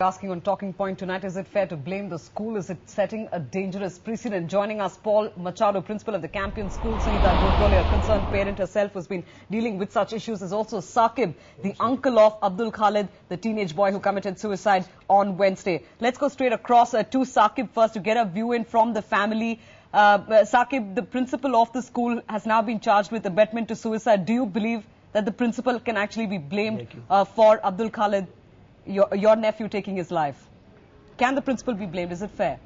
Asking on Talking Point tonight, is it fair to blame the school? Is it setting a dangerous precedent? Joining us, Paul Machado, principal of the Campion School. Sunita Godbole, a concerned parent herself who's been dealing with such issues. Is also Saqib, the uncle of Abdul Khalid, the teenage boy who committed suicide on Wednesday. Let's go straight across to Saqib first to get a view in from the family. Saqib, the principal of the school has now been charged with abetment to suicide. Do you believe that the principal can actually be blamed for Abdul Khalid, your nephew, taking his life? Can the principal be blamed? Is it fair?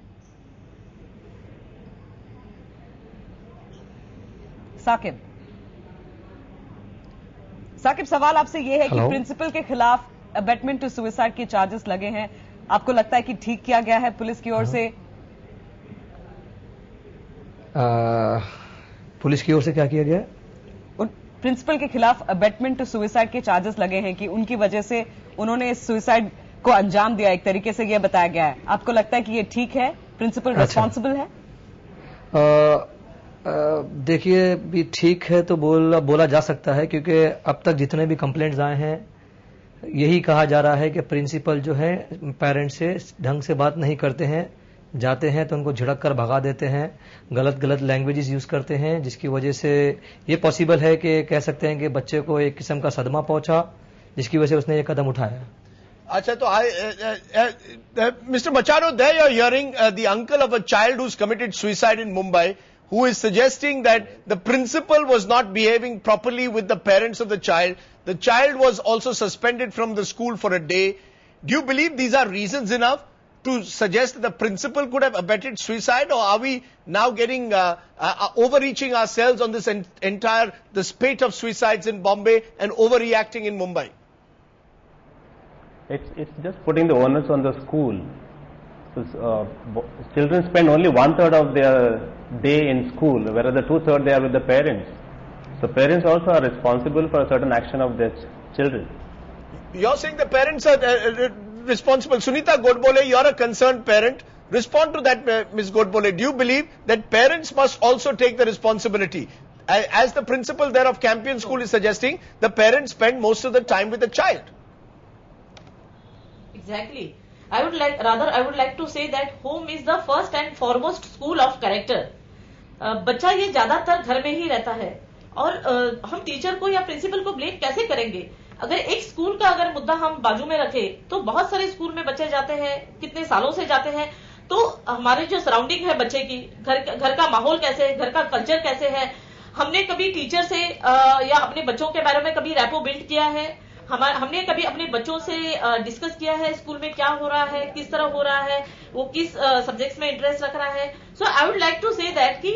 Saqib सवाल आपसे ये है कि principal के खिलाफ abetment to suicide के charges लगे हैं, आपको लगता है कि ठीक किया गया है पुलिस की ओर से? पुलिस की ओर से क्या किया गया? प्रिंसिपल के खिलाफ अबेटमेंट टू सुसाइड के चार्जेस लगे हैं कि उनकी वजह से उन्होंने इस सुसाइड को अंजाम दिया, एक तरीके से यह बताया गया है। आपको लगता है कि ये ठीक है, प्रिंसिपल रिस्पॉन्सिबल है? देखिए, भी ठीक है तो बोला जा सकता है, क्योंकि अब तक जितने भी कंप्लेंट्स आए हैं यही कहा जा रहा है कि प्रिंसिपल जो है पेरेंट्स से ढंग से बात नहीं करते हैं, जाते हैं तो उनको झिड़क कर भगा देते हैं, गलत लैंग्वेजेस यूज करते हैं, जिसकी वजह से ये पॉसिबल है कि कह सकते हैं कि बच्चे को एक किस्म का सदमा पहुंचा, जिसकी वजह से उसने ये कदम उठाया। अच्छा, तो Mr. Machado, there you're hearing the uncle of a child who's committed suicide in Mumbai, who is suggesting that the principal was not behaving properly with the parents of the child. The child was also suspended from the school for a day. Do you believe these are reasons enough to suggest that the principal could have abetted suicide, or are we now getting overreaching ourselves on this the spate of suicides in Bombay and overreacting in Mumbai? It's just putting the onus on the school. So, children spend only 1/3 of their day in school, whereas the 2/3 they are with the parents. So parents also are responsible for a certain action of their children. You're saying the parents are responsible. Sunita Godbole, you're a concerned parent. Respond to that, Ms. Godbole. Do you believe that parents must also take the responsibility? As the principal there of Campion School is suggesting, the parents spend most of the time with the child. Exactly. I would like to say that home is the first and foremost school of character. बच्चा ये ज्यादातर घर में ही रहता है, और हम teacher को या प्रिंसिपल को ब्लेम कैसे करेंगे? अगर एक स्कूल का अगर मुद्दा हम बाजू में रखें, तो बहुत सारे स्कूल में बच्चे जाते हैं, कितने सालों से जाते हैं, तो हमारे जो सराउंडिंग है बच्चे की, घर का माहौल कैसे है, घर का कल्चर कैसे है, हमने कभी टीचर से या अपने बच्चों के बारे में कभी रैपो बिल्ड किया है? हमने कभी अपने बच्चों से डिस्कस किया है स्कूल में क्या हो रहा है, किस तरह हो रहा है, वो किस सब्जेक्ट्स में इंटरेस्ट रख रहा है? So I would like to say that कि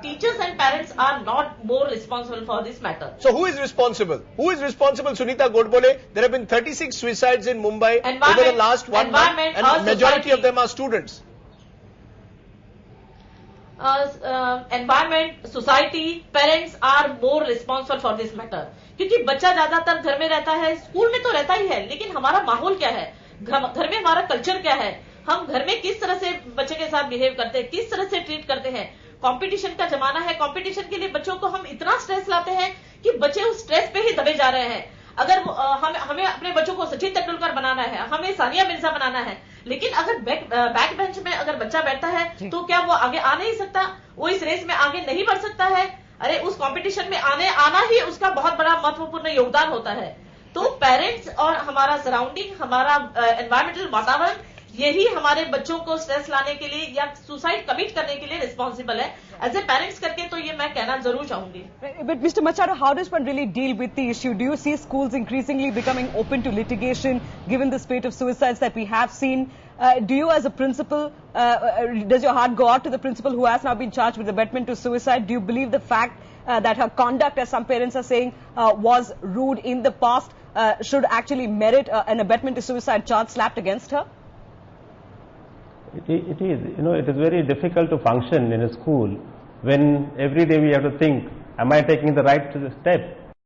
teachers and parents are not more responsible for this matter. So who is responsible? Who is responsible, Sunita Godbole? There have been 36 suicides in Mumbai over the last 1 month, and majority of them are students. Environment, society, parents are more responsible for this matter. क्योंकि बच्चा ज्यादातर घर में रहता है, school में तो रहता ही है, लेकिन हमारा माहौल क्या है, घर में हमारा कल्चर क्या है, हम घर में किस तरह से बच्चे के साथ बिहेव करते हैं, किस तरह से ट्रीट करते हैं। कंपटीशन का जमाना है, कंपटीशन के लिए बच्चों को हम इतना स्ट्रेस लाते हैं कि बच्चे उस स्ट्रेस पे ही दबे जा रहे हैं। अगर हमें अपने बच्चों को सचिन तेंदुलकर बनाना है, हमें सानिया मिर्जा बनाना है, लेकिन अगर बैक बेंच में अगर बच्चा बैठता है तो क्या वो आगे आ नहीं सकता? वो इस रेस में आगे नहीं बढ़ सकता है? अरे उस कंपटीशन में आना ही उसका बहुत बड़ा महत्वपूर्ण योगदान होता है। तो पेरेंट्स और हमारा सराउंडिंग, हमारा एनवायरमेंटल वातावरण, यही हमारे बच्चों को स्ट्रेस लाने के लिए या सुसाइड कमिट करने के लिए रिस्पॉन्सिबल है। एज ए पेरेंट्स करके तो ये मैं कहना जरूर चाहूंगी। But Mr. Machado, how does one really deal with the issue? Do you see schools increasingly becoming open to litigation, given the spate of suicides that we have seen? Do you, as a principal, does your heart go out to the principal who has now been charged with abetment to suicide? Do you believe the fact that her conduct, as some parents are saying, was rude in the past, should actually merit an abetment to suicide charge slapped against her? It is. It is very difficult to function in a school when every day we have to think, am I taking the right step?